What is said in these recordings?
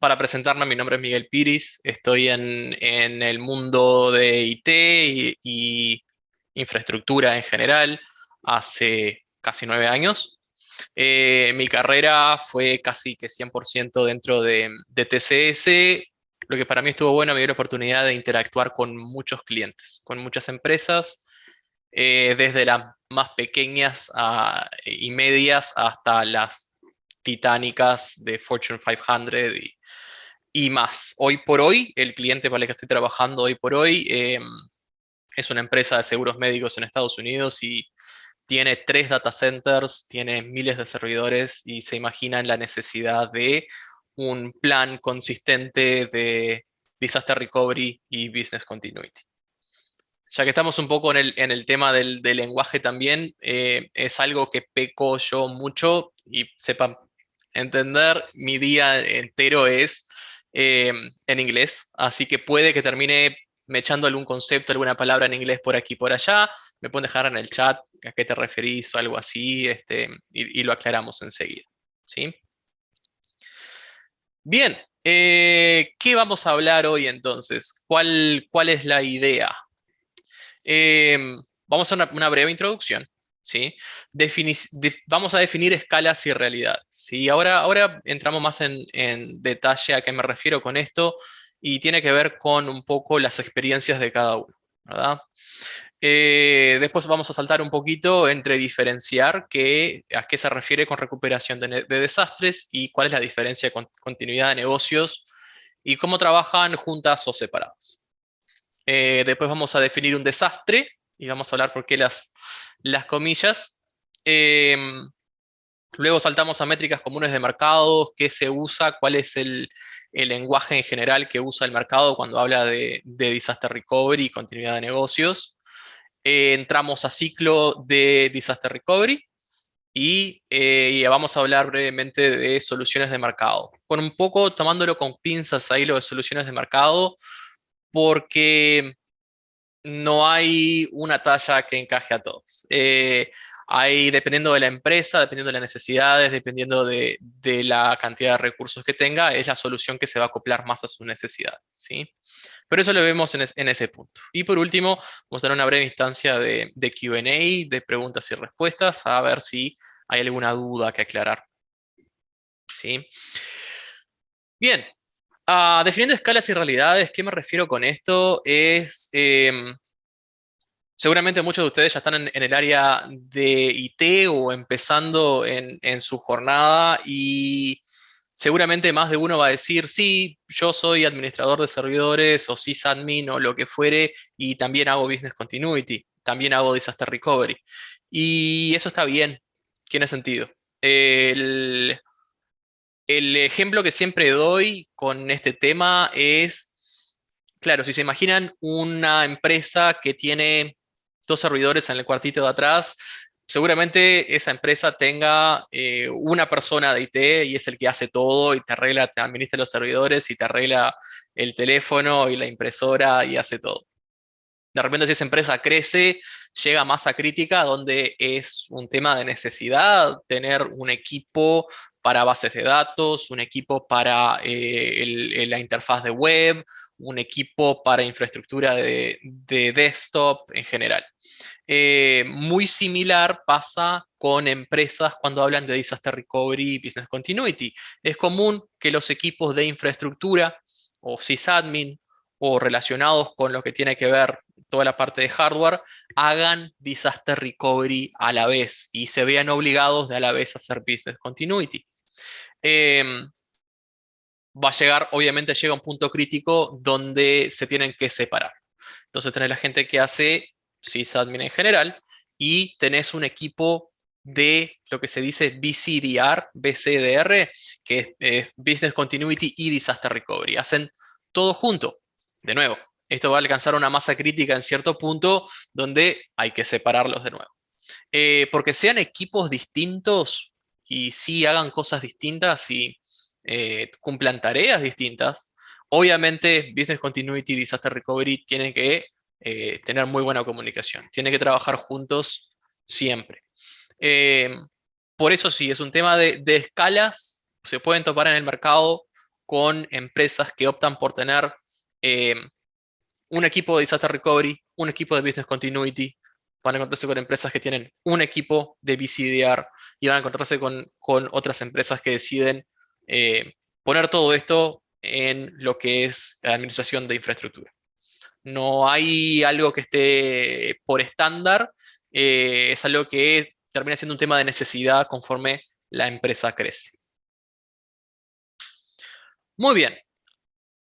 Para presentarme, mi nombre es Miguel Piris, estoy en el mundo de IT y infraestructura en general hace casi 9 años. Mi carrera fue casi que 100% dentro de TCS, lo que para mí estuvo bueno, me dio la oportunidad de interactuar con muchos clientes, con muchas empresas, desde las más pequeñas y medias hasta las titánicas de Fortune 500 y más. Hoy por hoy, el cliente para el que estoy trabajando hoy por hoy es una empresa de seguros médicos en Estados Unidos y tiene 3 data centers, tiene miles de servidores y se imaginan la necesidad de un plan consistente de disaster recovery y business continuity. Ya que estamos un poco en el tema del lenguaje también, es algo que peco yo mucho y sepan entender, mi día entero es en inglés, así que puede que termine me echando algún concepto, alguna palabra en inglés por aquí y por allá, me pueden dejar en el chat a qué te referís o algo así, y lo aclaramos enseguida. ¿Sí? Bien, ¿qué vamos a hablar hoy entonces? ¿Cuál es la idea? Vamos a una breve introducción, ¿sí? Vamos a definir escalas y realidades, ¿sí? Ahora entramos más en detalle a qué me refiero con esto y tiene que ver con un poco las experiencias de cada uno, ¿verdad? Después vamos a saltar un poquito entre diferenciar a qué se refiere con recuperación de desastres y cuál es la diferencia con continuidad de negocios y cómo trabajan juntas o separadas. Después vamos a definir un desastre y vamos a hablar por qué las comillas. Em, Luego saltamos a métricas comunes de mercado, qué se usa, cuál es el lenguaje en general que usa el mercado cuando habla de disaster recovery y continuidad de negocios. Entramos a ciclo de disaster recovery y vamos a hablar brevemente de soluciones de mercado. Con un poco tomándolo con pinzas ahí lo de soluciones de mercado, porque no hay una talla que encaje a todos. Dependiendo de la empresa, dependiendo de las necesidades, dependiendo de la cantidad de recursos que tenga, es la solución que se va a acoplar más a sus necesidades, ¿sí? Pero eso lo vemos en ese punto. Y por último, vamos a dar una breve instancia de Q&A, de preguntas y respuestas, a ver si hay alguna duda que aclarar, ¿sí? Bien, definiendo escalas y realidades, ¿qué me refiero con esto? Seguramente muchos de ustedes ya están en el área de IT o empezando en su jornada y seguramente más de uno va a decir, sí, yo soy administrador de servidores o sysadmin o lo que fuere y también hago business continuity, también hago disaster recovery. Y eso está bien, tiene sentido. El, el ejemplo que siempre doy con este tema es, claro, si se imaginan una empresa que tiene 2 servidores en el cuartito de atrás, seguramente esa empresa tenga una persona de IT y es el que hace todo y te arregla, te administra los servidores y te arregla el teléfono y la impresora y hace todo. De repente, si esa empresa crece, llega a masa crítica donde es un tema de necesidad tener un equipo para bases de datos, un equipo para la interfaz de web, un equipo para infraestructura de desktop en general. Muy similar pasa con empresas cuando hablan de disaster recovery y business continuity. Es común que los equipos de infraestructura o sysadmin o relacionados con lo que tiene que ver toda la parte de hardware hagan disaster recovery a la vez y se vean obligados de a la vez a hacer business continuity. Em, Va a llegar, obviamente llega un punto crítico donde se tienen que separar. Entonces tenés la gente que hace sysadmin en general y tenés un equipo de lo que se dice BCDR, que es Business Continuity y Disaster Recovery. Hacen todo junto. De nuevo, esto va a alcanzar una masa crítica en cierto punto donde hay que separarlos de nuevo. Porque sean equipos distintos y sí hagan cosas distintas y cumplan tareas distintas, obviamente Business Continuity y Disaster Recovery tienen que tener muy buena comunicación, tienen que trabajar juntos siempre. Eh, por eso sí, es un tema de escalas, se pueden topar en el mercado con empresas que optan por tener eh, un equipo de Disaster Recovery, un equipo de Business Continuity, van a encontrarse con empresas que tienen un equipo de BCDR y van a encontrarse con otras empresas que deciden poner todo esto en lo que es la administración de infraestructura. No hay algo que esté por estándar, es algo que termina siendo un tema de necesidad conforme la empresa crece. Muy bien,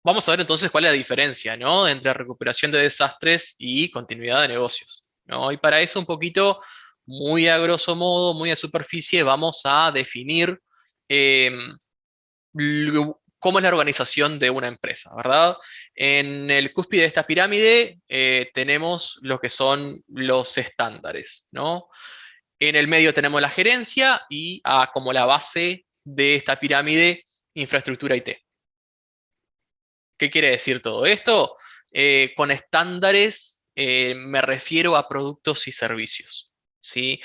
vamos a ver entonces cuál es la diferencia, ¿no?, entre recuperación de desastres y continuidad de negocios, ¿no? Y para eso un poquito, muy a grosso modo, muy a superficie, vamos a definir cómo es la organización de una empresa, ¿verdad? En el cúspide de esta pirámide tenemos lo que son los estándares, ¿no? En el medio tenemos la gerencia y como la base de esta pirámide, infraestructura IT. ¿Qué quiere decir todo esto? Con estándares me refiero a productos y servicios, ¿sí?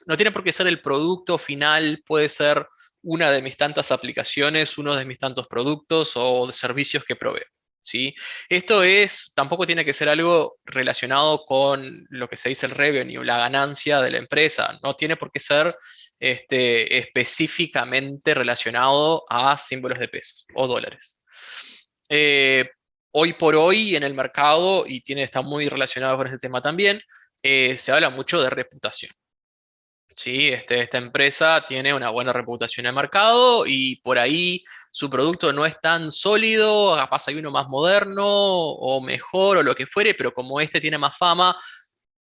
No tiene por qué ser el producto final, puede ser una de mis tantas aplicaciones, uno de mis tantos productos o de servicios que proveo, ¿sí? Esto tampoco tiene que ser algo relacionado con lo que se dice el revenue, la ganancia de la empresa, no tiene por qué ser específicamente relacionado a símbolos de pesos o dólares. Eh, Hoy por hoy en el mercado, y está muy relacionado con este tema también, se habla mucho de reputación. ¿Sí? Esta empresa tiene una buena reputación en el mercado y por ahí su producto no es tan sólido, capaz hay uno más moderno o mejor o lo que fuere, pero como este tiene más fama,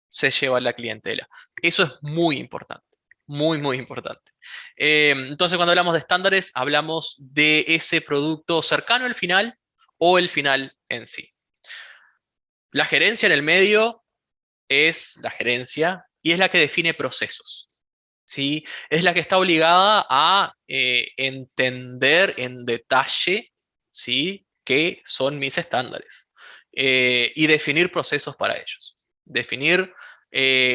se lleva a la clientela. Eso es muy importante, muy, muy importante. Entonces, cuando hablamos de estándares, hablamos de ese producto cercano al final o el final en sí. La gerencia en el medio es la gerencia y es la que define procesos, ¿sí? Es la que está obligada a entender en detalle, ¿sí?, qué son mis estándares y definir procesos para ellos. Definir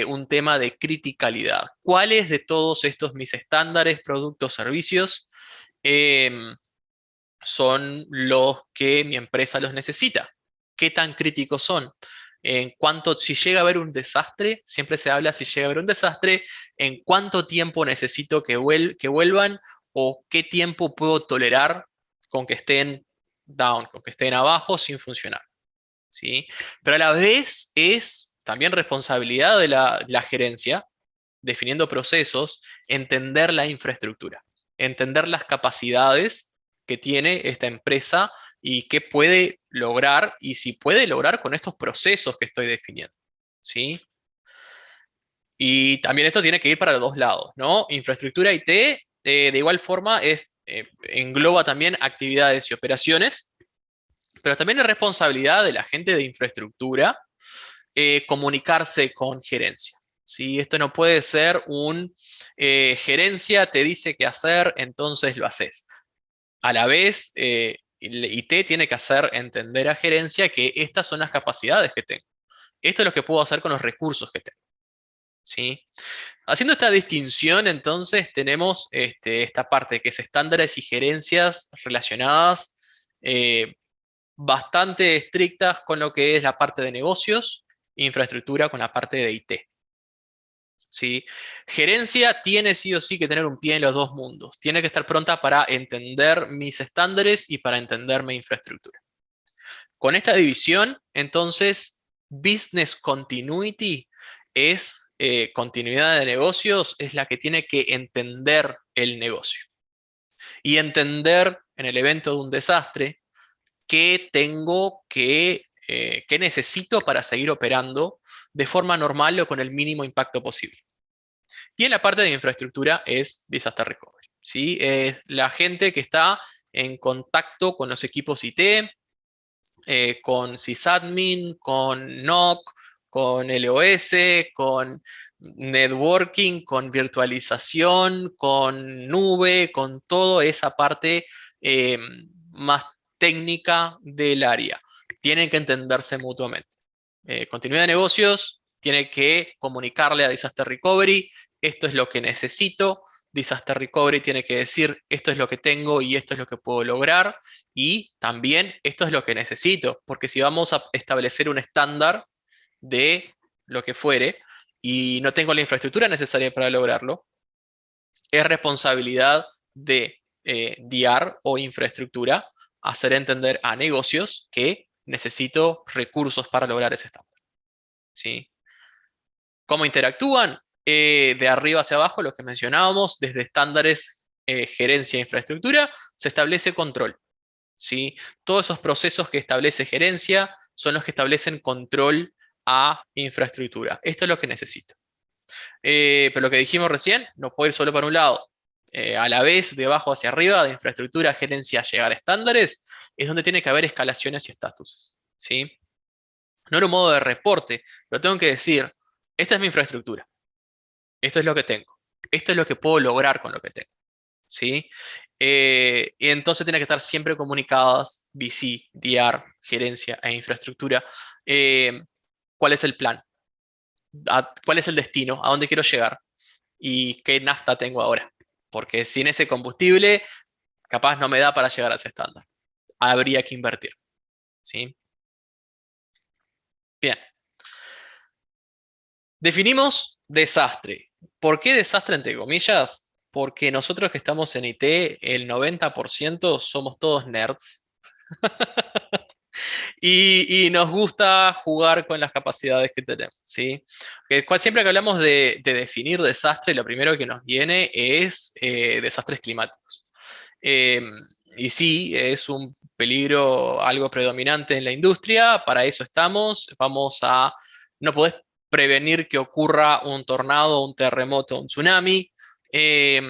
un tema de criticalidad. ¿Cuáles de todos estos mis estándares, productos, servicios son los que mi empresa los necesita? ¿Qué tan críticos son? En cuanto, si llega a haber un desastre, siempre se habla si llega a haber un desastre, en cuánto tiempo necesito que vuelvan o qué tiempo puedo tolerar con que estén down, con que estén abajo sin funcionar, ¿sí? Pero a la vez es también responsabilidad de la gerencia, definiendo procesos, entender la infraestructura, entender las capacidades que tiene esta empresa y qué puede lograr y si puede lograr con estos procesos que estoy definiendo, ¿sí? Y también esto tiene que ir para los dos lados, ¿no? Infraestructura IT, de igual forma, engloba también actividades y operaciones, pero también es responsabilidad de la gente de infraestructura comunicarse con gerencia, ¿sí? Esto no puede ser gerencia te dice qué hacer, entonces lo haces. A la vez, IT tiene que hacer entender a gerencia que estas son las capacidades que tengo. Esto es lo que puedo hacer con los recursos que tengo, ¿sí? Haciendo esta distinción, entonces, tenemos esta parte que es estándares y gerencias relacionadas bastante estrictas con lo que es la parte de negocios, infraestructura con la parte de IT. ¿Sí? Gerencia tiene sí o sí que tener un pie en los dos mundos. Tiene que estar pronta para entender mis estándares y para entender mi infraestructura. Con esta división, entonces, Business Continuity es continuidad de negocios, es la que tiene que entender el negocio. Y entender en el evento de un desastre qué tengo qué necesito para seguir operando de forma normal o con el mínimo impacto posible. Y en la parte de infraestructura es Disaster Recovery, ¿sí? Es la gente que está en contacto con los equipos IT, con sysadmin, con NOC, con LOS, con networking, con virtualización, con nube, con toda esa parte más técnica del área. Tienen que entenderse mutuamente. Continuidad de negocios tiene que comunicarle a Disaster Recovery, esto es lo que necesito, Disaster Recovery tiene que decir, esto es lo que tengo y esto es lo que puedo lograr, y también esto es lo que necesito, porque si vamos a establecer un estándar de lo que fuere y no tengo la infraestructura necesaria para lograrlo, es responsabilidad de DR o infraestructura hacer entender a negocios que necesito recursos para lograr ese estándar. ¿Sí? ¿Cómo interactúan? De arriba hacia abajo, lo que mencionábamos, desde estándares, gerencia e infraestructura, se establece control. ¿Sí? Todos esos procesos que establece gerencia son los que establecen control a infraestructura. Esto es lo que necesito. Pero lo que dijimos recién, no puede ir solo para un lado. A la vez, de abajo hacia arriba, de infraestructura, gerencia, llegar a estándares, es donde tiene que haber escalaciones y estatus. ¿Sí? No en un modo de reporte, pero tengo que decir, esta es mi infraestructura, esto es lo que tengo, esto es lo que puedo lograr con lo que tengo. ¿Sí? Y entonces tiene que estar siempre comunicadas VC, DR, gerencia e infraestructura. ¿Cuál es el plan? ¿Cuál es el destino? ¿A dónde quiero llegar? ¿Y qué nafta tengo ahora? Porque sin ese combustible, capaz no me da para llegar a ese estándar. Habría que invertir. ¿Sí? Bien. Definimos desastre. ¿Por qué desastre entre comillas? Porque nosotros que estamos en IT, el 90% somos todos nerds. Y nos gusta jugar con las capacidades que tenemos, ¿sí? Siempre que hablamos de definir desastre, lo primero que nos viene es desastres climáticos. Eh, y sí, es un peligro algo predominante en la industria, para eso estamos. No podés prevenir que ocurra un tornado, un terremoto, un tsunami, eh,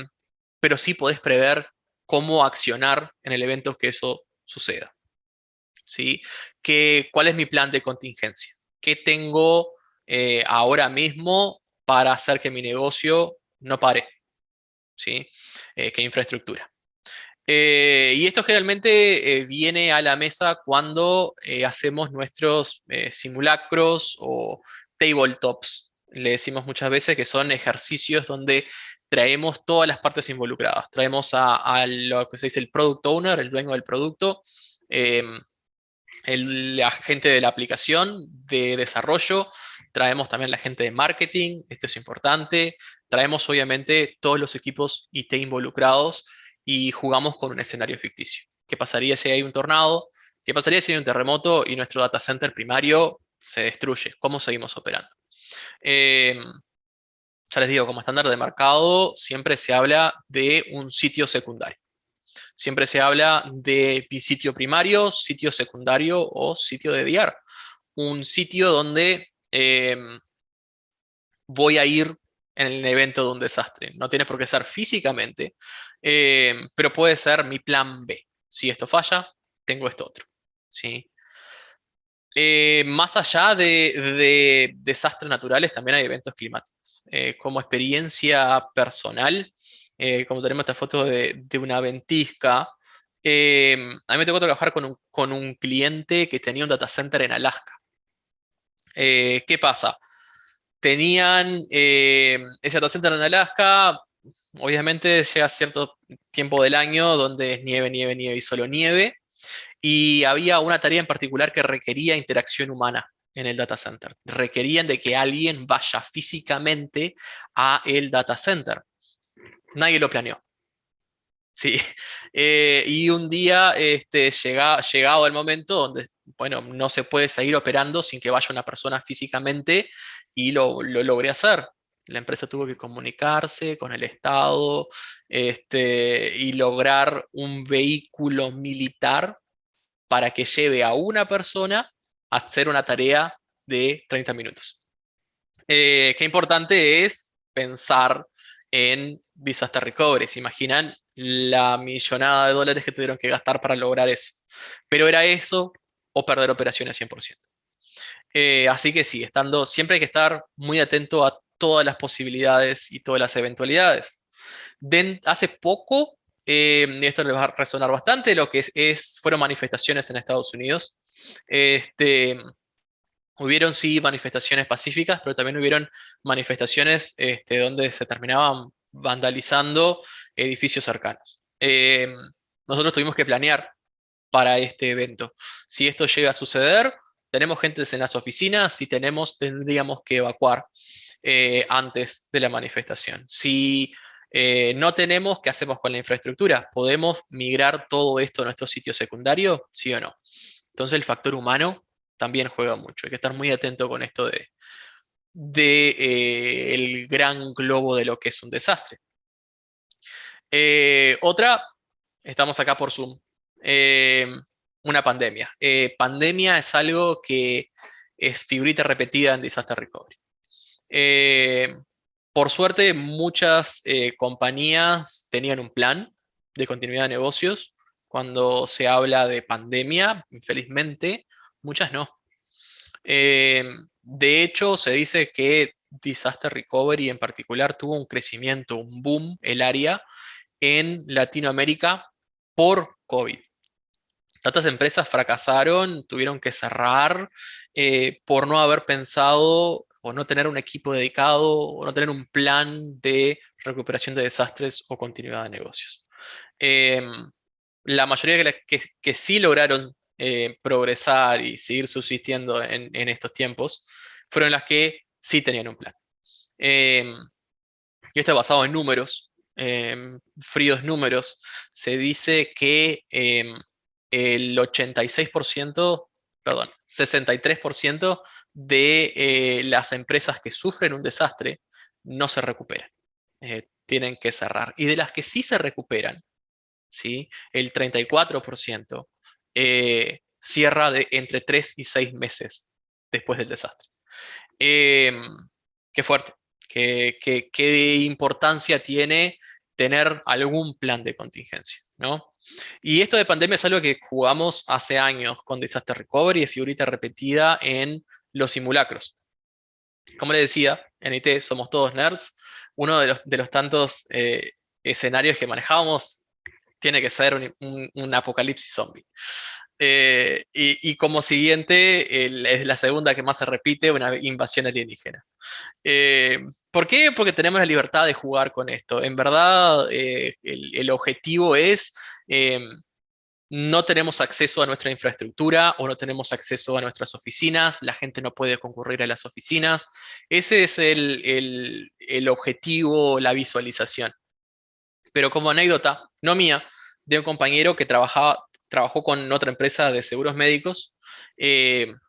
pero sí podés prever cómo accionar en el evento que eso suceda. ¿Sí? ¿Cuál es mi plan de contingencia? ¿Qué tengo ahora mismo para hacer que mi negocio no pare? ¿Sí? ¿Qué infraestructura? Y esto generalmente viene a la mesa cuando hacemos nuestros simulacros o tabletops. Le decimos muchas veces que son ejercicios donde traemos todas las partes involucradas. Traemos a lo que se dice el product owner, el dueño del producto, em, el agente de la aplicación de desarrollo, traemos también la gente de marketing, esto es importante, traemos obviamente todos los equipos IT involucrados y jugamos con un escenario ficticio. ¿Qué pasaría si hay un tornado? ¿Qué pasaría si hay un terremoto y nuestro data center primario se destruye? ¿Cómo seguimos operando? Eh, ya les digo, como estándar de mercado, siempre se habla de un sitio secundario. Siempre se habla de sitio primario, sitio secundario o sitio de DR. Un sitio donde voy a ir en el evento de un desastre. No tiene por qué ser físicamente, pero puede ser mi plan B. Si esto falla, tengo esto otro. ¿Sí? Más allá de desastres naturales, también hay eventos climáticos. Como experiencia personal, como tenemos esta foto de una ventisca, a mí me tocó trabajar con un cliente que tenía un data center en Alaska. ¿Qué pasa? Tenían ese data center en Alaska, obviamente llega cierto tiempo del año donde es nieve, nieve, nieve y solo nieve, y había una tarea en particular que requería interacción humana en el data center. Requerían de que alguien vaya físicamente a el data center. Nadie lo planeó. Sí, y un día llegado el momento donde, bueno, no se puede seguir operando sin que vaya una persona físicamente y lo logré hacer. La empresa tuvo que comunicarse con el Estado y lograr un vehículo militar para que lleve a una persona a hacer una tarea de 30 minutos. Qué importante es pensar en disaster recovery. ¿Se imaginan la millonada de dólares que tuvieron que gastar para lograr eso? Pero era eso o perder operaciones 100%. Así que sí, siempre hay que estar muy atento a todas las posibilidades y todas las eventualidades. Hace poco, y esto les va a resonar bastante, lo que fueron manifestaciones en Estados Unidos. Hubieron sí manifestaciones pacíficas, pero también hubieron manifestaciones donde se terminaban vandalizando edificios cercanos. Nosotros tuvimos que planear para este evento. Si esto llega a suceder, tenemos gente en las oficinas, si tenemos, tendríamos que evacuar antes de la manifestación. Si no tenemos, ¿qué hacemos con la infraestructura? ¿Podemos migrar todo esto a nuestro sitio secundario? ¿Sí o no? Entonces el factor humano también juega mucho. Hay que estar muy atento con esto de el gran globo de lo que es un desastre. Otra, estamos acá por Zoom. Eh, una pandemia. Pandemia es algo que es figurita repetida en Disaster Recovery. Eh, por suerte, muchas compañías tenían un plan de continuidad de negocios. Cuando se habla de pandemia, infelizmente, muchas no. Eh, de hecho, se dice que Disaster Recovery en particular tuvo un crecimiento, un boom, el área en Latinoamérica por COVID. Tantas empresas fracasaron, tuvieron que cerrar por no haber pensado o no tener un equipo dedicado o no tener un plan de recuperación de desastres o continuidad de negocios. Eh, la mayoría que sí lograron progresar y seguir subsistiendo en estos tiempos fueron las que sí tenían un plan. Eh, y esto es basado en números, fríos números. Se dice que el 86%, perdón, 63% de las empresas que sufren un desastre no se recuperan. Tienen que cerrar. Y de las que sí se recuperan, ¿sí? El 34% cierra entre 3 y 6 meses después del desastre. Em, qué fuerte, qué importancia tiene tener algún plan de contingencia, ¿no? Y esto de pandemia es algo que jugamos hace años con Disaster Recovery, es figurita repetida en los simulacros. Como les decía, en IT somos todos nerds. Uno de los tantos escenarios que manejábamos tiene que ser un apocalipsis zombie. Y como siguiente, es la segunda que más se repite, una invasión alienígena. ¿Por qué? Porque tenemos la libertad de jugar con esto. En verdad, el objetivo es eh, no tenemos acceso a nuestra infraestructura o no tenemos acceso a nuestras oficinas, la gente no puede concurrir a las oficinas. Ese es el objetivo, la visualización. Pero como anécdota, no mía, de un compañero que trabajó con otra empresa de seguros médicos,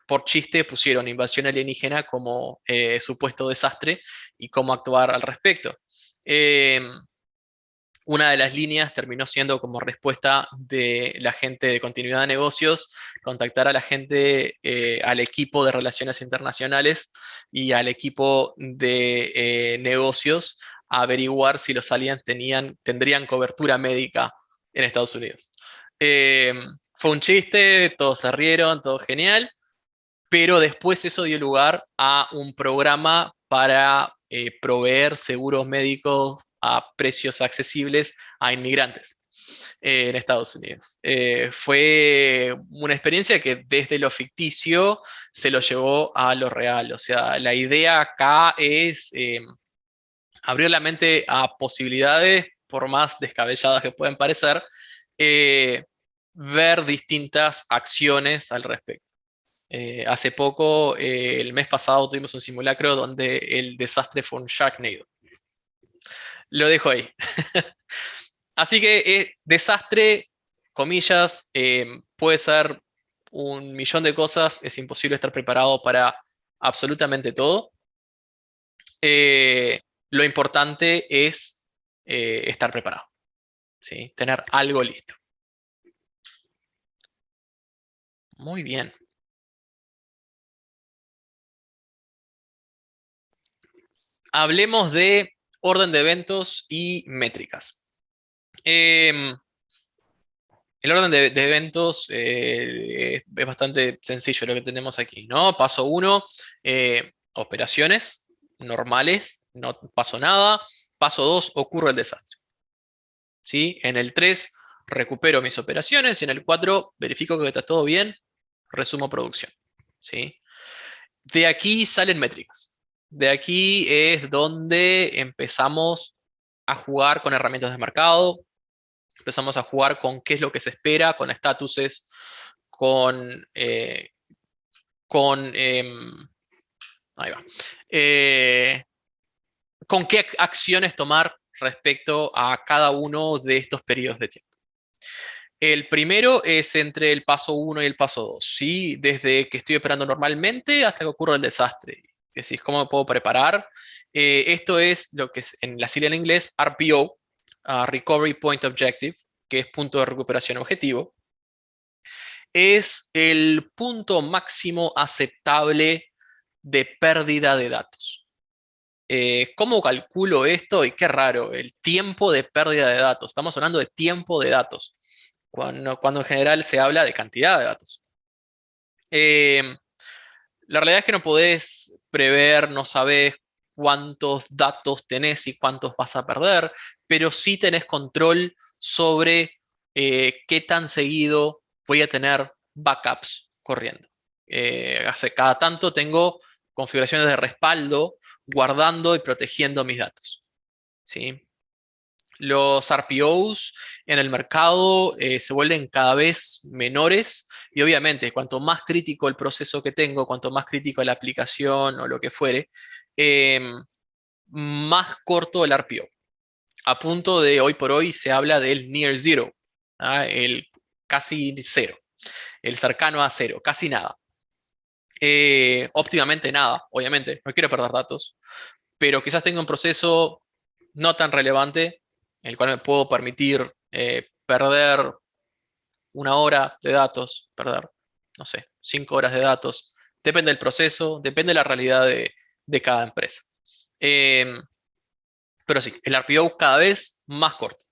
por chiste pusieron invasión alienígena como supuesto desastre y cómo actuar al respecto. Eh, una de las líneas terminó siendo como respuesta de la gente de continuidad de negocios, contactar a la gente, al equipo de relaciones internacionales y al equipo de negocios a averiguar si los aliens tendrían cobertura médica en Estados Unidos. Eh, fue un chiste, todos se rieron, todo genial, pero después eso dio lugar a un programa para proveer seguros médicos a precios accesibles a inmigrantes en Estados Unidos. Fue una experiencia que desde lo ficticio se lo llevó a lo real. O sea, la idea acá es abrir la mente a posibilidades, por más descabelladas que puedan parecer, eh, ver distintas acciones al respecto. Hace poco, el mes pasado, tuvimos un simulacro donde el desastre fue un Sharknado. Lo dejo ahí. Así que desastre, comillas, puede ser un millón de cosas, es imposible estar preparado para absolutamente todo. Lo importante es estar preparado, ¿sí? Tener algo listo. Muy bien. Hablemos de orden de eventos y métricas. Em, el orden de eventos es bastante sencillo lo que tenemos aquí, ¿no? Paso 1, operaciones normales, no pasó nada. Paso 2, ocurre el desastre, ¿sí? En el 3, recupero mis operaciones y en el 4, verifico que está todo bien, resumo producción, ¿sí? De aquí salen métricas. De aquí es donde empezamos a jugar con herramientas de mercado, empezamos a jugar con qué es lo que se espera, con estatuses, con, con ahí va. Con qué acciones tomar respecto a cada uno de estos periodos de tiempo. El primero es entre el paso 1 y el paso 2, ¿sí? Desde que estoy operando normalmente hasta que ocurra el desastre. Decís, ¿cómo me puedo preparar? Esto es lo que es en la sigla en inglés RPO, Recovery Point Objective, que es punto de recuperación objetivo. Es el punto máximo aceptable de pérdida de datos. ¿Cómo calculo esto? Y qué raro, el tiempo de pérdida de datos. Estamos hablando de tiempo de datos, cuando en general se habla de cantidad de datos. La realidad es que no podés prever, no sabés cuántos datos tenés y cuántos vas a perder, pero sí tenés control sobre qué tan seguido voy a tener backups corriendo. Hace cada tanto tengo configuraciones de respaldo guardando y protegiendo mis datos, ¿sí? Los RPOs en el mercado se vuelven cada vez menores y obviamente cuanto más crítico el proceso que tengo, cuanto más crítico la aplicación o lo que fuere, eh, más corto el RPO. A punto de hoy por hoy se habla del near zero, ¿ah? El casi cero, el cercano a cero, casi nada. Óptimamente nada, obviamente, no quiero perder datos, pero quizás tenga un proceso no tan relevante, en el cual me puedo permitir perder 1 hora de datos, perder, no sé, 5 horas de datos. Depende del proceso, depende de la realidad de cada empresa. Eh, pero sí, el RPO cada vez más corto.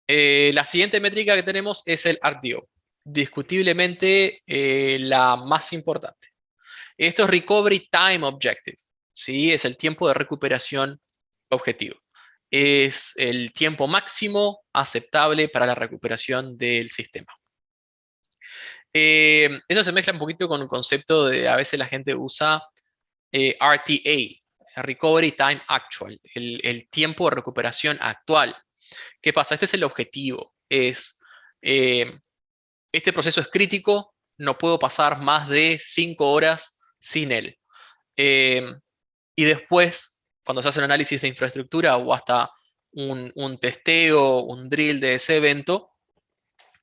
La siguiente métrica que tenemos es el RTO, discutiblemente la más importante. Esto es Recovery Time Objective, ¿sí? Es el tiempo de recuperación objetivo. Es el tiempo máximo aceptable para la recuperación del sistema. Eso se mezcla un poquito con un concepto de, a veces la gente usa RTA, Recovery Time Actual, el tiempo de recuperación actual. ¿Qué pasa? Este es el objetivo. Eh, este proceso es crítico, no puedo pasar más de 5 horas sin él. Eh, y después, cuando se hace un análisis de infraestructura o hasta un testeo, un drill de ese evento,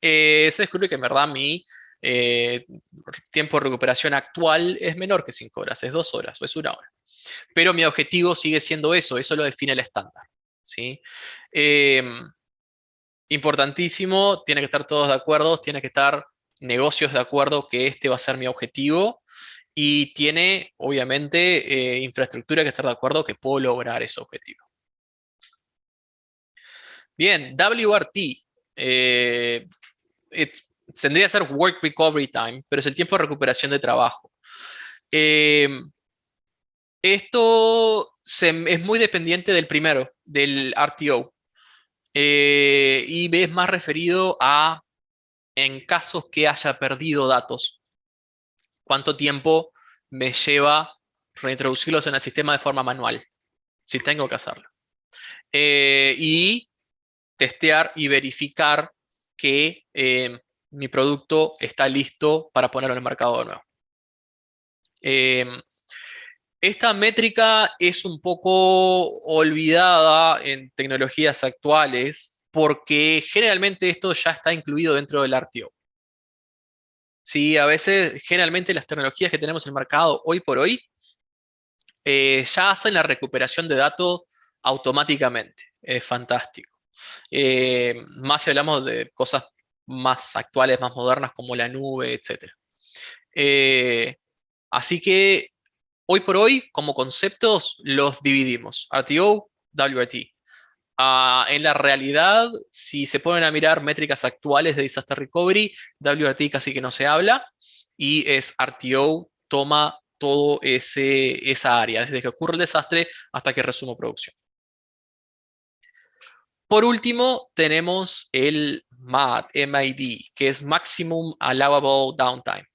se descubre que en verdad mi eh, tiempo de recuperación actual es menor que 5 horas, es 2 horas o es 1 hora. Pero mi objetivo sigue siendo eso lo define el estándar, ¿sí? Eh, Importantísimo, tiene que estar todos de acuerdo, tiene que estar negocios de acuerdo que este va a ser mi objetivo y tiene, obviamente, infraestructura que estar de acuerdo que puedo lograr ese objetivo. Bien, WRT. eh, Tendría que ser Work Recovery Time, pero es el tiempo de recuperación de trabajo. Eh, es muy dependiente del primero, del RTO. Y es más referido a en casos que haya perdido datos, cuánto tiempo me lleva reintroducirlos en el sistema de forma manual, si tengo que hacerlo. Y testear y verificar que mi producto está listo para ponerlo en el mercado de nuevo. Esta métrica es un poco olvidada en tecnologías actuales porque generalmente esto ya está incluido dentro del RTO. Sí, a veces, generalmente las tecnologías que tenemos en el mercado hoy por hoy ya hacen la recuperación de datos automáticamente. Es fantástico. Más si hablamos de cosas más actuales, más modernas como la nube, etc. Así que hoy por hoy, como conceptos, los dividimos. RTO, WRT. En la realidad, si se ponen a mirar métricas actuales de Disaster Recovery, WRT casi que no se habla y es RTO toma todo esa área, desde que ocurre el desastre hasta que resumo producción. Por último, tenemos el MAD, que es Maximum Allowable Downtime.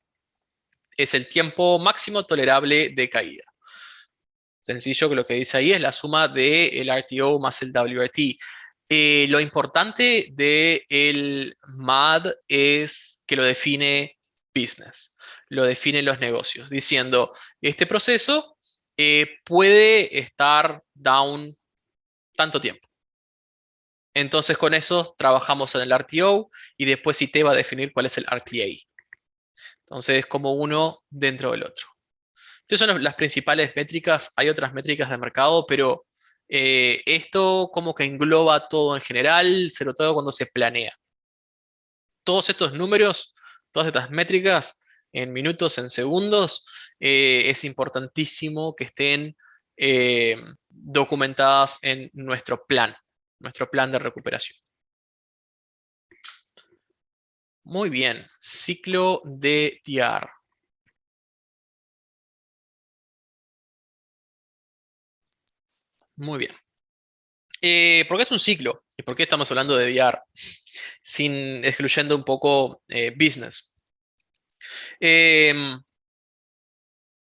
Es el tiempo máximo tolerable de caída. sencillo, que lo que dice ahí es la suma del RTO más el WRT. Lo importante del MAD es que lo define business, lo definen los negocios, diciendo, este proceso puede estar down tanto tiempo. Entonces con eso trabajamos en el RTO y después IT va a definir cuál es el RTA. Entonces es como uno dentro del otro. Estas son las principales métricas. Hay otras métricas de mercado, pero esto como que engloba todo en general, sobre todo cuando se planea. Todos estos números, todas estas métricas, en minutos, en segundos, es importantísimo que estén documentadas en nuestro plan de recuperación. Muy bien, ciclo de TR. Muy bien. ¿Por qué es un ciclo? ¿Y por qué estamos hablando de VR? Excluyendo un poco business.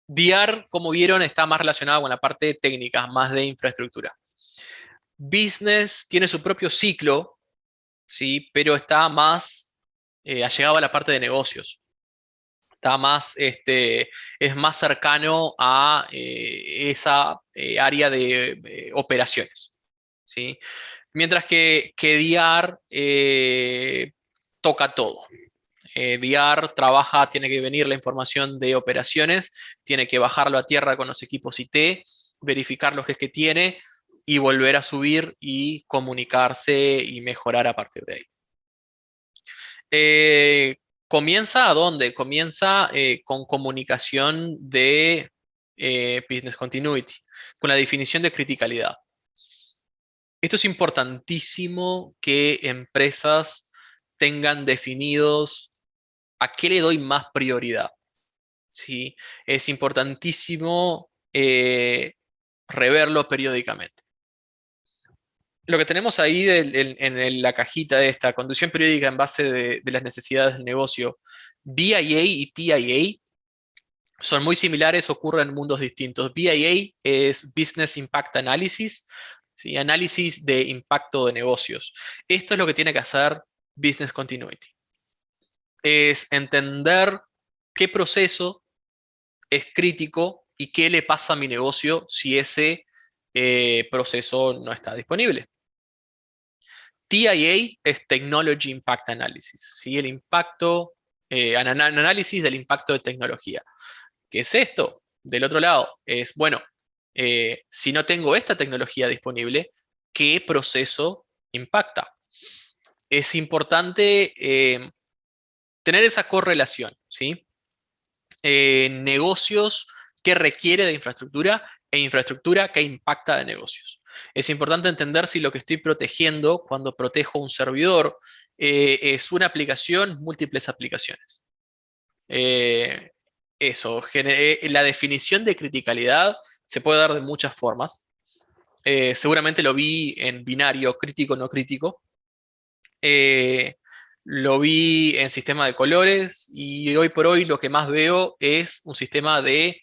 DR, como vieron, está más relacionado con la parte técnica, más de infraestructura. Business tiene su propio ciclo, ¿sí? Pero está más allegado a la parte de negocios. Está más, es más cercano a esa área de operaciones, ¿sí? Mientras que DR toca todo. DR trabaja, tiene que venir la información de operaciones, tiene que bajarlo a tierra con los equipos IT, verificar los que tiene y volver a subir y comunicarse y mejorar a partir de ahí. ¿Comienza a dónde? Comienza con comunicación de business continuity, con la definición de criticalidad. Esto es importantísimo que empresas tengan definidos a qué le doy más prioridad. ¿Sí? Es importantísimo reverlo periódicamente. Lo que tenemos ahí en la cajita de esta conducción periódica en base de las necesidades del negocio, BIA y TIA son muy similares, ocurren en mundos distintos. BIA es Business Impact Analysis, ¿sí? Análisis de impacto de negocios. Esto es lo que tiene que hacer Business Continuity. Es entender qué proceso es crítico y qué le pasa a mi negocio si ese proceso no está disponible. TIA es Technology Impact Analysis, ¿sí? El impacto, análisis del impacto de tecnología. ¿Qué es esto? Del otro lado, es, bueno, si no tengo esta tecnología disponible, ¿qué proceso impacta? Es importante tener esa correlación, ¿sí? Negocios que requiere de infraestructura e infraestructura que impacta de negocios. Es importante entender si lo que estoy protegiendo cuando protejo un servidor es una aplicación, múltiples aplicaciones. Eso, la definición de criticalidad se puede dar de muchas formas. Seguramente lo vi en binario crítico, no crítico. Lo vi en sistema de colores y hoy por hoy lo que más veo es un sistema de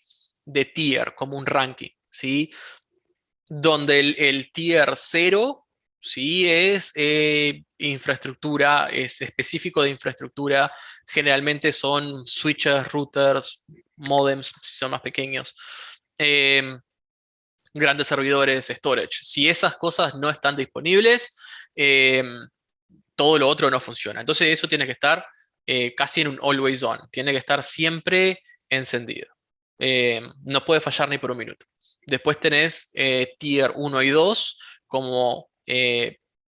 tier, como un ranking, ¿sí? Donde el tier 0, ¿sí? Es infraestructura, es específico de infraestructura, generalmente son switches, routers, modems, si son más pequeños, grandes servidores, storage. Si esas cosas no están disponibles, todo lo otro no funciona. Entonces eso tiene que estar casi en un always on, tiene que estar siempre encendido. No puede fallar ni por un minuto. Después tenés tier 1 y 2 como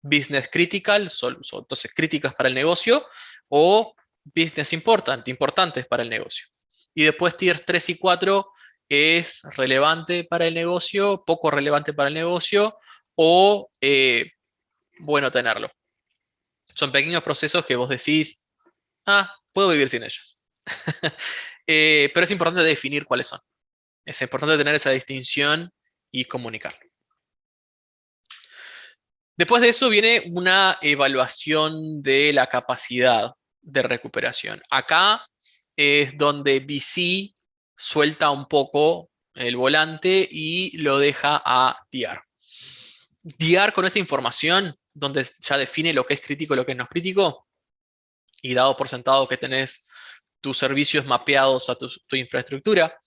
business critical, entonces críticas para el negocio, o business important, importantes para el negocio. Y después tier 3 y 4 es relevante para el negocio, poco relevante para el negocio, o bueno tenerlo. Son pequeños procesos que vos decís, puedo vivir sin ellos. Pero es importante definir cuáles son. Es importante tener esa distinción y comunicarlo. Después de eso viene una evaluación de la capacidad de recuperación. Acá es donde VC suelta un poco el volante y lo deja a DR. DR con esta información, donde ya define lo que es crítico y lo que no es crítico, y dado por sentado que tenés tus servicios mapeados a tu infraestructura,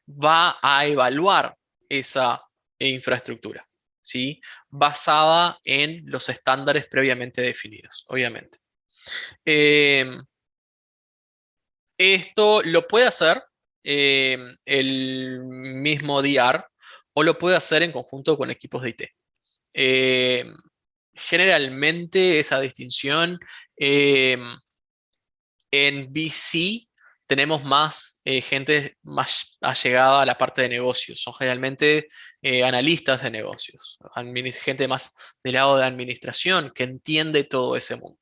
va a evaluar esa infraestructura, ¿sí? Basada en los estándares previamente definidos, obviamente. Eh, Esto lo puede hacer el mismo DR o lo puede hacer en conjunto con equipos de IT. Eh, Generalmente esa distinción eh, en VC tenemos más gente más allegada a la parte de negocios. Son generalmente analistas de negocios, gente más del lado de administración que entiende todo ese mundo.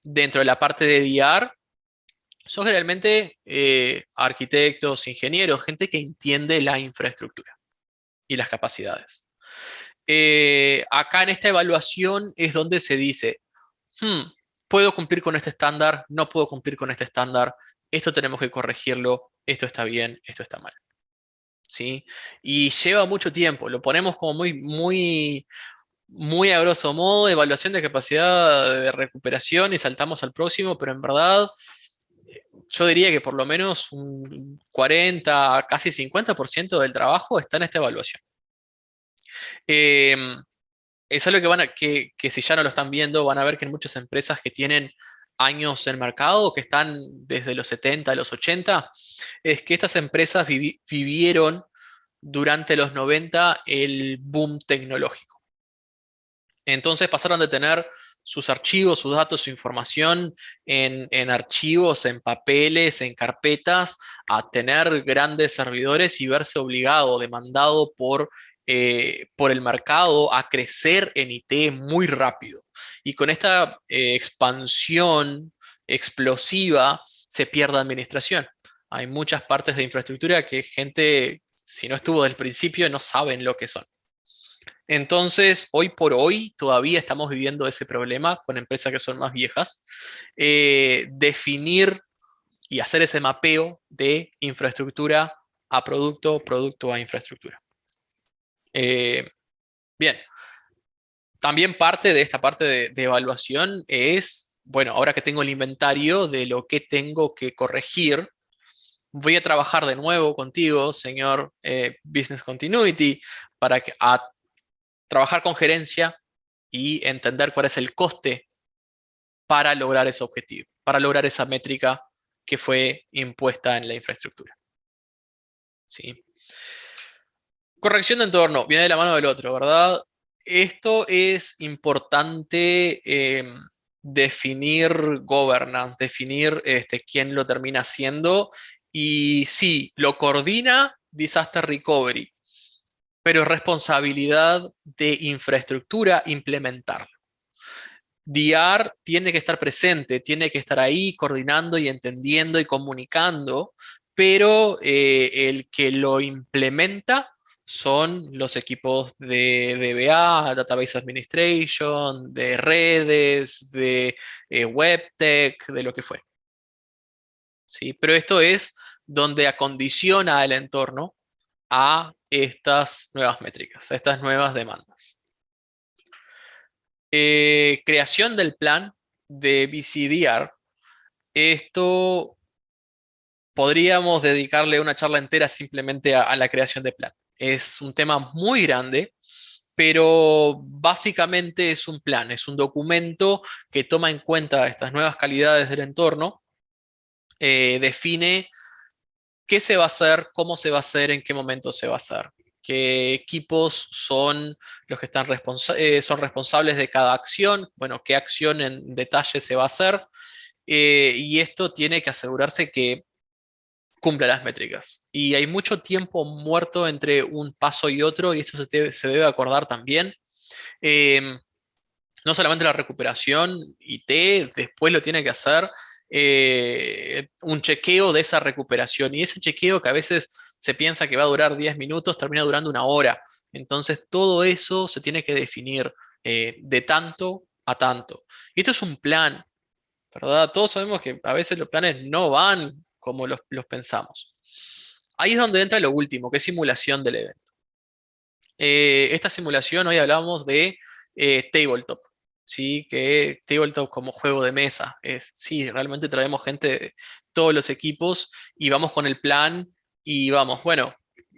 Dentro de la parte de DR son generalmente arquitectos, ingenieros, gente que entiende la infraestructura y las capacidades. Acá en esta evaluación es donde se dice, "Hmm, puedo cumplir con este estándar, no puedo cumplir con este estándar, esto tenemos que corregirlo, esto está bien, esto está mal". ¿Sí? Y lleva mucho tiempo, lo ponemos como muy a grosso modo, evaluación de capacidad de recuperación y saltamos al próximo, pero en verdad yo diría que por lo menos un 40, casi 50% del trabajo está en esta evaluación. Eh, es algo que que si ya no lo están viendo, van a ver que en muchas empresas que tienen años en mercado, que están desde los 70 a los 80, es que estas empresas vivieron durante los 90 el boom tecnológico. Entonces pasaron de tener sus archivos, sus datos, su información en archivos, en papeles, en carpetas, a tener grandes servidores y verse obligado, demandado por el mercado a crecer en IT muy rápido. Y con esta expansión explosiva se pierde administración. Hay muchas partes de infraestructura que gente, si no estuvo del principio, no saben lo que son. Entonces, hoy por hoy todavía estamos viviendo ese problema con empresas que son más viejas. Definir y hacer ese mapeo de infraestructura a producto, producto a infraestructura. Eh, Bien, también parte de esta parte de evaluación es, bueno, ahora que tengo el inventario de lo que tengo que corregir, voy a trabajar de nuevo contigo, señor Business Continuity, para trabajar con gerencia y entender cuál es el coste para lograr ese objetivo, para lograr esa métrica que fue impuesta en la infraestructura. ¿Sí? Corrección de entorno, viene de la mano del otro, ¿verdad? Esto es importante definir governance, definir quién lo termina haciendo y sí, lo coordina Disaster Recovery, pero es responsabilidad de infraestructura implementarlo. DR tiene que estar presente, tiene que estar ahí coordinando y entendiendo y comunicando, pero el que lo implementa son los equipos de DBA, Database Administration, de redes, de WebTech, de lo que fuera. ¿Sí? Pero esto es donde acondiciona el entorno a estas nuevas métricas, a estas nuevas demandas. Creación del plan de BCDR. Esto podríamos dedicarle una charla entera simplemente a la creación de plan. Es un tema muy grande, pero básicamente es un plan, es un documento que toma en cuenta estas nuevas calidades del entorno, define qué se va a hacer, cómo se va a hacer, en qué momento se va a hacer, qué equipos son los que son responsables de cada acción, bueno, qué acción en detalle se va a hacer, y esto tiene que asegurarse que cumpla las métricas. Y hay mucho tiempo muerto entre un paso y otro, y esto se debe acordar también. Eh, no solamente la recuperación IT, después lo tiene que hacer un chequeo de esa recuperación. Y ese chequeo que a veces se piensa que va a durar 10 minutos, termina durando una hora. Entonces todo eso se tiene que definir de tanto a tanto. Y esto es un plan, ¿verdad? Todos sabemos que a veces los planes no van como los pensamos. Ahí es donde entra lo último, que es simulación del evento. Esta simulación, hoy hablamos de tabletop, ¿sí? Que tabletop como juego de mesa. Sí, realmente traemos gente de todos los equipos y vamos con el plan y vamos, bueno,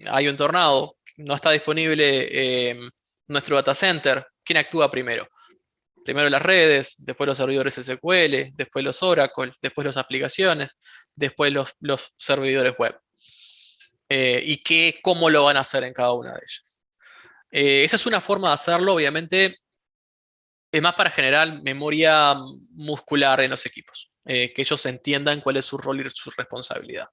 hay un tornado, no está disponible nuestro data center, ¿quién actúa primero? Primero las redes, después los servidores SQL, después los Oracle, después las aplicaciones, después los servidores web. Cómo lo van a hacer en cada una de ellas. Esa es una forma de hacerlo, obviamente, es más para generar memoria muscular en los equipos, que ellos entiendan cuál es su rol y su responsabilidad.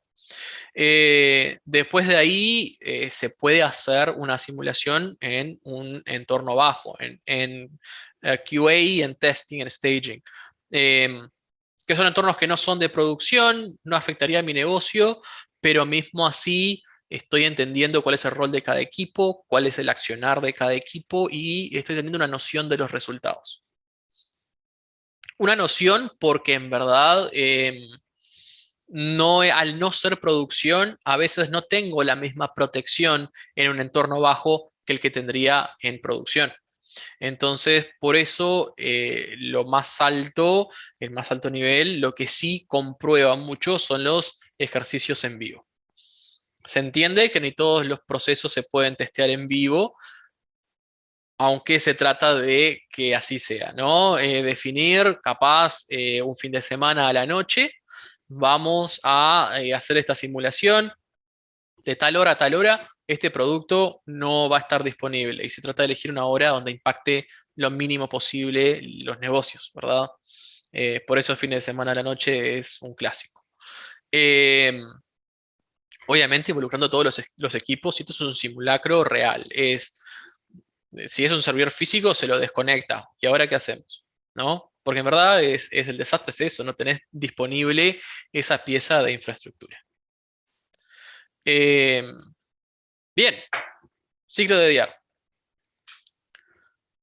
Después de ahí se puede hacer una simulación en un entorno bajo, en QA, en testing, en staging, que son entornos que no son de producción, no afectaría a mi negocio, pero mismo así estoy entendiendo cuál es el rol de cada equipo, cuál es el accionar de cada equipo y estoy teniendo una noción de los resultados. Una noción porque en verdad no, al no ser producción, a veces no tengo la misma protección en un entorno bajo que el que tendría en producción. Entonces, por eso lo más alto, el más alto nivel, lo que sí comprueba mucho son los ejercicios en vivo. Se entiende que ni todos los procesos se pueden testear en vivo, aunque se trata de que así sea, ¿no? Definir capaz un fin de semana a la noche, vamos a hacer esta simulación de tal hora a tal hora, este producto no va a estar disponible y se trata de elegir una hora donde impacte lo mínimo posible los negocios, ¿verdad? Por eso el fin de semana a la noche es un clásico. Eh, Obviamente involucrando todos los equipos, y esto es un simulacro real. Si es un servidor físico, se lo desconecta. ¿Y ahora qué hacemos? ¿No? Porque en verdad es el desastre, es eso, no tenés disponible esa pieza de infraestructura. Eh, Bien, ciclo de diar.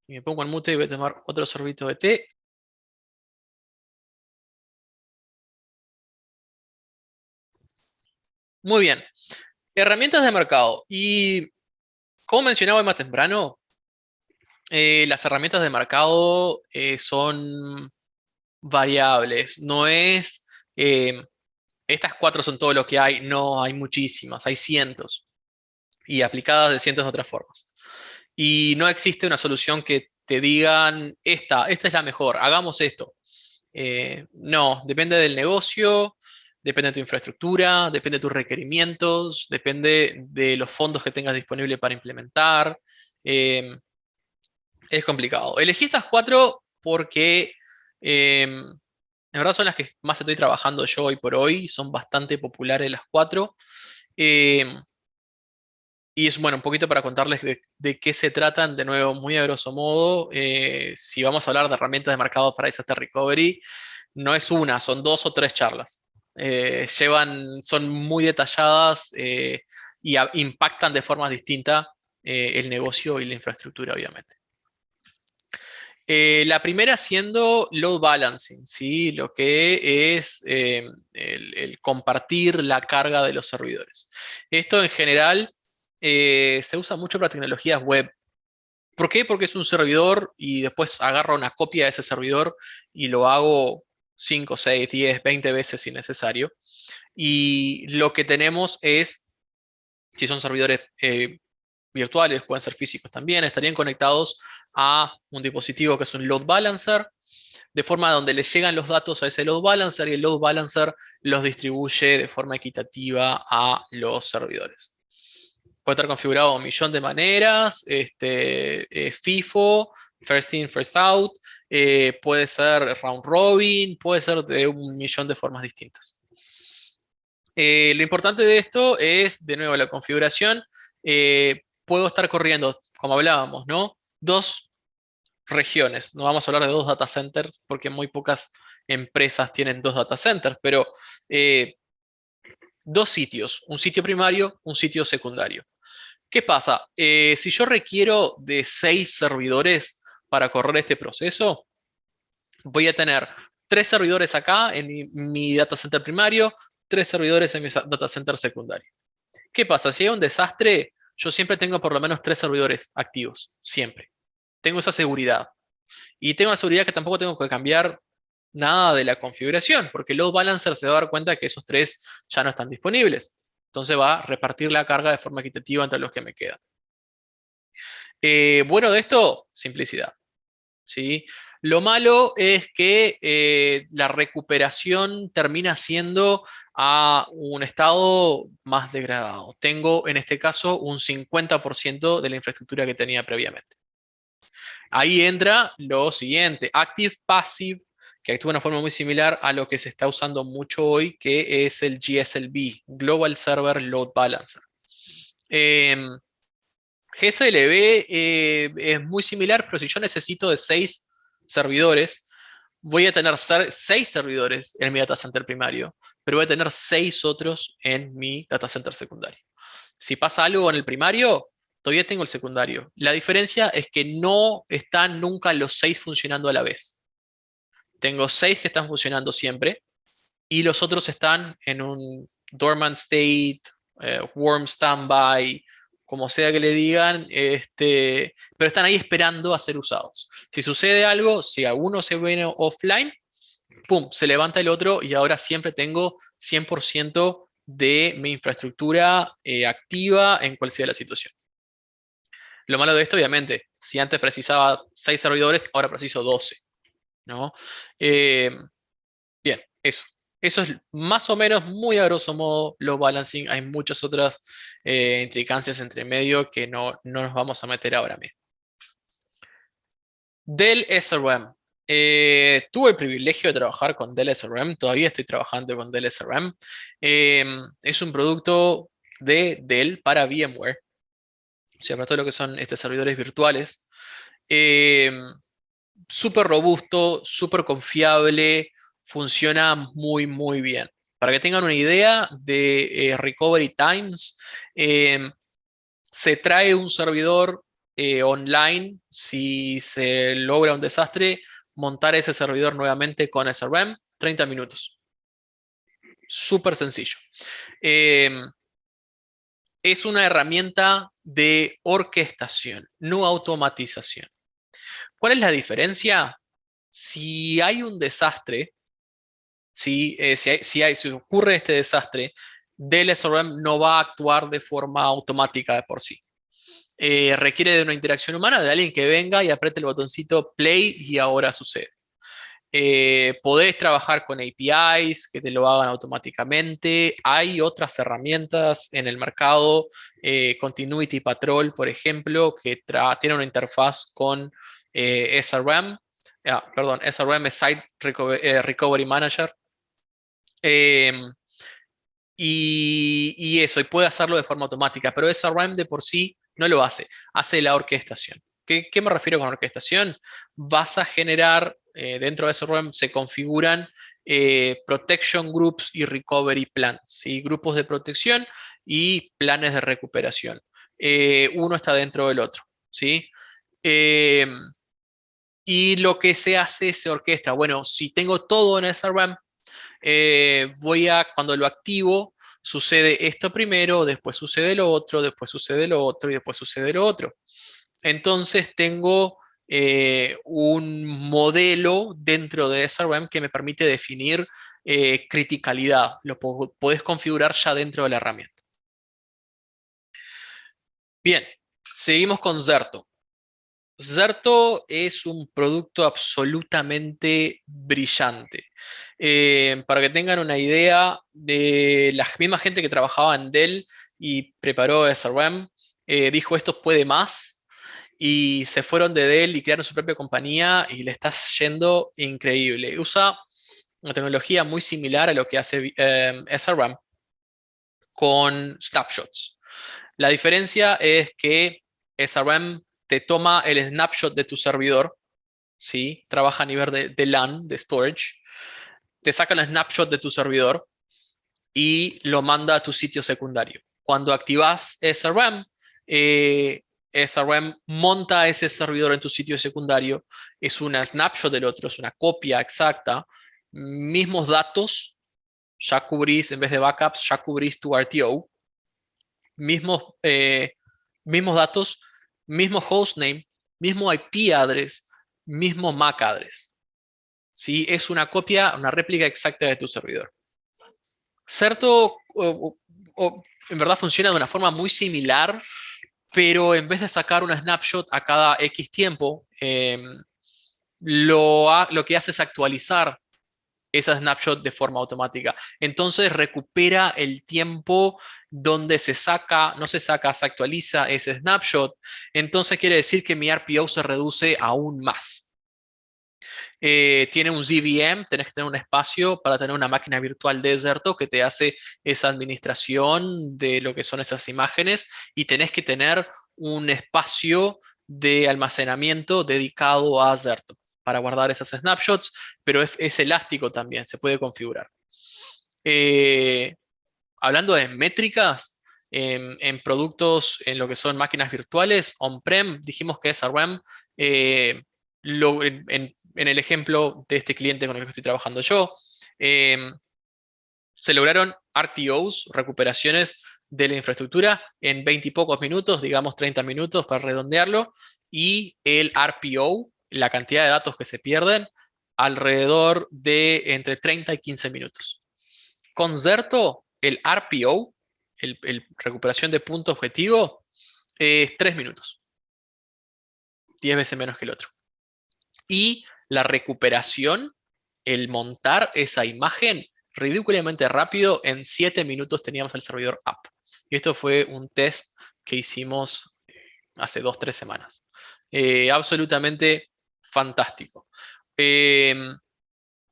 Y me pongo en mute y voy a tomar otro sorbito de té. Muy bien. Herramientas de mercado. Y como mencionaba más temprano, las herramientas de mercado son variables. No es, estas cuatro son todo lo que hay. No, hay muchísimas, hay cientos. Y aplicadas de cientos de otras formas. Y no existe una solución que te digan, esta es la mejor, hagamos esto. No, depende del negocio, depende de tu infraestructura, depende de tus requerimientos, depende de los fondos que tengas disponible para implementar. Eh, es complicado. Elegí estas cuatro porque en verdad son las que más estoy trabajando yo hoy por hoy, son bastante populares las cuatro. Eh, y es bueno, un poquito para contarles de qué se tratan, de nuevo, muy a grosso modo. Si vamos a hablar de herramientas de mercado para disaster recovery, no es una, son dos o tres charlas. Son muy detalladas y impactan de formas distintas el negocio y la infraestructura, obviamente. La primera siendo load balancing, ¿sí? Lo que es el compartir la carga de los servidores. Esto en general se usa mucho para tecnologías web. ¿Por qué? Porque es un servidor y después agarro una copia de ese servidor y lo hago 5, 6, 10, 20 veces si necesario. Y lo que tenemos es, si son servidores virtuales, pueden ser físicos también, estarían conectados a un dispositivo que es un load balancer, de forma donde les llegan los datos a ese load balancer y el load balancer los distribuye de forma equitativa a los servidores. Puede estar configurado de un millón de maneras, FIFO, first in, first out, puede ser round robin, puede ser de un millón de formas distintas. Lo importante de esto es, de nuevo, la configuración. Puedo estar corriendo, como hablábamos, ¿no? Dos regiones. No vamos a hablar de dos data centers porque muy pocas empresas tienen dos data centers, pero dos sitios, un sitio primario, un sitio secundario. ¿Qué pasa? Si yo requiero de 6 servidores para correr este proceso, voy a tener 3 servidores acá en mi data center primario, 3 servidores en mi data center secundario. ¿Qué pasa? Si hay un desastre, yo siempre tengo por lo menos 3 servidores activos, siempre. Tengo esa seguridad. Y tengo la seguridad que tampoco tengo que cambiar nada de la configuración, porque el load balancer se va a dar cuenta que esos 3 ya no están disponibles. Entonces va a repartir la carga de forma equitativa entre los que me quedan. Bueno de esto, simplicidad. ¿Sí? Lo malo es que la recuperación termina siendo a un estado más degradado. Tengo en este caso un 50% de la infraestructura que tenía previamente. Ahí entra lo siguiente, Active Passive, que actúa de una forma muy similar a lo que se está usando mucho hoy, que es el GSLB, Global Server Load Balancer. GSLB es muy similar, pero si yo necesito de 6 servidores, voy a tener 6 servidores en mi data center primario, pero voy a tener 6 otros en mi data center secundario. Si pasa algo en el primario, todavía tengo el secundario. La diferencia es que no están nunca los 6 funcionando a la vez. Tengo 6 que están funcionando siempre y los otros están en un dormant state, warm standby, como sea que le digan, pero están ahí esperando a ser usados. Si sucede algo, si alguno se viene offline, ¡pum!, se levanta el otro y ahora siempre tengo 100% de mi infraestructura activa en cual sea la situación. Lo malo de esto, obviamente, si antes precisaba 6 servidores, ahora preciso 12, ¿no? Eh, Bien, eso. Eso es más o menos, muy a grosso modo, los balancing. Hay muchas otras intricancias entre medio que no nos vamos a meter ahora mismo. Dell SRAM. Tuve el privilegio de trabajar con Dell SRAM. Todavía estoy trabajando con Dell SRAM. Es un producto de Dell para VMware. O sea, para todo lo que son servidores virtuales. Eh, Súper robusto, súper confiable, funciona muy, muy bien. Para que tengan una idea de recovery times, eh, se trae un servidor online si se logra un desastre, montar ese servidor nuevamente con SRAM, 30 minutos. Súper sencillo. Eh, es una herramienta de orquestación, no automatización. ¿Cuál es la diferencia? Si hay un desastre, si ocurre este desastre, Dell SRAM no va a actuar de forma automática de por sí. Requiere de una interacción humana, de alguien que venga y apriete el botoncito play y ahora sucede. Podés trabajar con APIs que te lo hagan automáticamente. Hay otras herramientas en el mercado, Continuity Patrol, por ejemplo, que tiene una interfaz con SRAM. Perdón, SRAM es Site Recovery Manager. Em, y eso, y puede hacerlo de forma automática, pero SRAM de por sí no lo hace la orquestación. ¿Qué me refiero con orquestación? Vas a generar, dentro de SRAM se configuran protection groups y recovery plans, ¿sí? Grupos de protección y planes de recuperación. Uno está dentro del otro, ¿sí? Eh, y lo que se hace se orquesta. Bueno, si tengo todo en SRAM, cuando lo activo, sucede esto primero, después sucede lo otro, después sucede lo otro y después sucede lo otro. Entonces tengo un modelo dentro de SRAM que me permite definir criticalidad. Lo podés configurar ya dentro de la herramienta. Bien, seguimos con Zerto. Zerto es un producto absolutamente brillante. Para que tengan una idea, de la misma gente que trabajaba en Dell y preparó SRAM, dijo esto puede más, y se fueron de Dell y crearon su propia compañía y le está yendo increíble. Usa una tecnología muy similar a lo que hace SRAM con snapshots. La diferencia es que SRAM te toma el snapshot de tu servidor, ¿sí? Trabaja a nivel de LAN, de storage, te saca el snapshot de tu servidor y lo manda a tu sitio secundario. Cuando activas SRAM, SRAM monta ese servidor en tu sitio secundario, es una snapshot del otro, es una copia exacta, mismos datos, ya cubrís, en vez de backups, ya cubrís tu RTO, mismos datos, mismo hostname, mismo IP address, mismo MAC address. ¿Sí? Es una copia, una réplica exacta de tu servidor. Certo en verdad funciona de una forma muy similar, pero en vez de sacar una snapshot a cada X tiempo, lo que hace es actualizar esa snapshot de forma automática. Entonces recupera el tiempo donde no se saca, se actualiza ese snapshot. Entonces quiere decir que mi RPO se reduce aún más. Tiene un ZVM, tenés que tener un espacio para tener una máquina virtual de Zerto que te hace esa administración de lo que son esas imágenes y tenés que tener un espacio de almacenamiento dedicado a Zerto para guardar esas snapshots, pero es elástico también, se puede configurar. Eh, Hablando de métricas, en productos, en lo que son máquinas virtuales, on-prem, dijimos que SRAM, en el ejemplo de este cliente con el que estoy trabajando yo, eh, se lograron RTOs, recuperaciones de la infraestructura, en 20 y pocos minutos, digamos 30 minutos para redondearlo, y el RPO, la cantidad de datos que se pierden, alrededor de entre 30 y 15 minutos. Con Zerto, el RPO, el recuperación de punto objetivo, es 3 minutos, 10 veces menos que el otro. Y la recuperación, el montar esa imagen ridículamente rápido, en 7 minutos teníamos el servidor up. Y esto fue un test que hicimos hace 2-3 semanas. Absolutamente fantástico.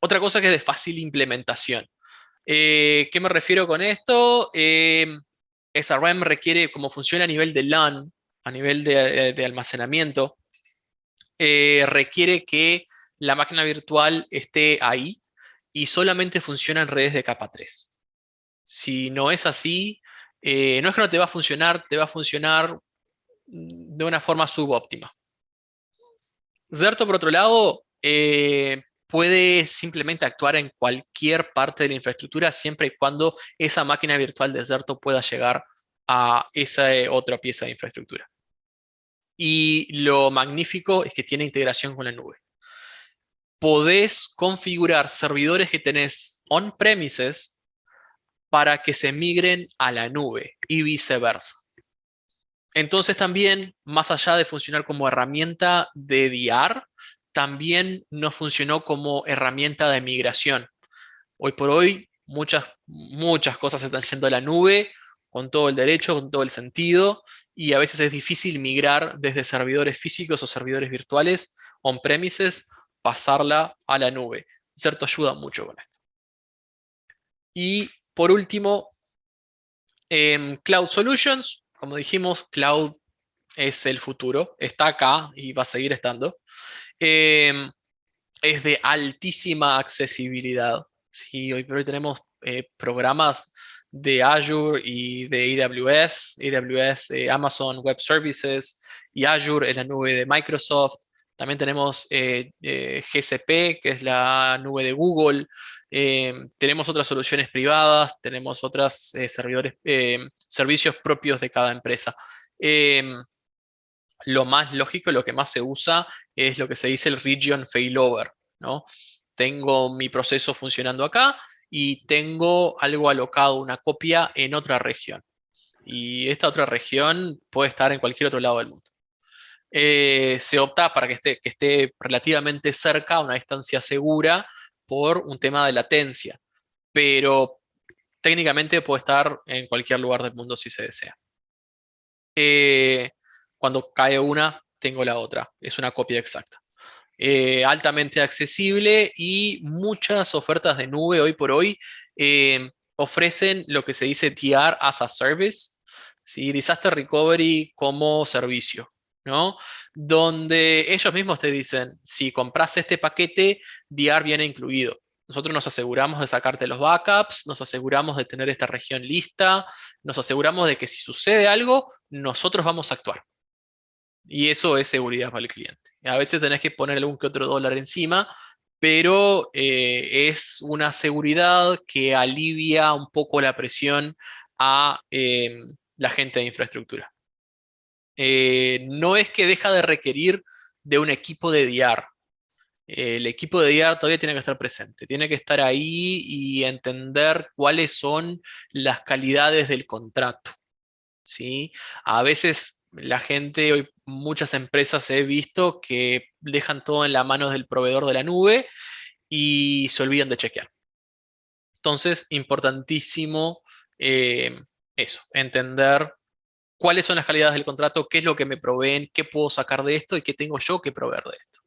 Otra cosa que es de fácil implementación. ¿Qué me refiero con esto? SRAM requiere, como funciona a nivel de LAN, a nivel de almacenamiento, requiere que la máquina virtual esté ahí y solamente funciona en redes de capa 3. Si no es así, no es que no te va a funcionar, te va a funcionar de una forma subóptima. Zerto, por otro lado, puede simplemente actuar en cualquier parte de la infraestructura siempre y cuando esa máquina virtual de Zerto pueda llegar a esa otra pieza de infraestructura. Y lo magnífico es que tiene integración con la nube. Podés configurar servidores que tenés on-premises para que se migren a la nube y viceversa. Entonces también, más allá de funcionar como herramienta de DR, también nos funcionó como herramienta de migración. Hoy por hoy, muchas cosas se están yendo a la nube con todo el derecho, con todo el sentido, y a veces es difícil migrar desde servidores físicos o servidores virtuales on-premises, pasarla a la nube. Certo ayuda mucho con esto. Y por último, Cloud Solutions, como dijimos, Cloud es el futuro, está acá y va a seguir estando. Es de altísima accesibilidad. Sí, hoy por hoy tenemos programas de Azure y de AWS, Amazon Web Services y Azure es la nube de Microsoft. También tenemos GCP, que es la nube de Google. Tenemos otras soluciones privadas, tenemos otros servicios propios de cada empresa. Lo más lógico, lo que más se usa es lo que se dice el region failover, ¿no? Tengo mi proceso funcionando acá y tengo algo alocado, una copia en otra región. Y esta otra región puede estar en cualquier otro lado del mundo. Se opta para que esté relativamente cerca, a una distancia segura, por un tema de latencia, pero técnicamente puede estar en cualquier lugar del mundo si se desea. Cuando cae una, tengo la otra. Es una copia exacta. Altamente accesible y muchas ofertas de nube hoy por hoy ofrecen lo que se dice DR as a Service, ¿sí? Disaster Recovery como servicio, ¿no? Donde ellos mismos te dicen, si compras este paquete, DR viene incluido. Nosotros nos aseguramos de sacarte los backups, nos aseguramos de tener esta región lista, nos aseguramos de que si sucede algo, nosotros vamos a actuar. Y eso es seguridad para el cliente. A veces tenés que poner algún que otro dólar encima, pero es una seguridad que alivia un poco la presión a la gente de infraestructura. No es que deja de requerir de un equipo de DR. El equipo de DR todavía tiene que estar presente, tiene que estar ahí y entender cuáles son las calidades del contrato, ¿sí? A veces la gente, hoy muchas empresas he visto que dejan todo en las manos del proveedor de la nube y se olvidan de chequear. Entonces, importantísimo eh, eso, entender cuáles son las calidades del contrato, qué es lo que me proveen, qué puedo sacar de esto y qué tengo yo que proveer de esto.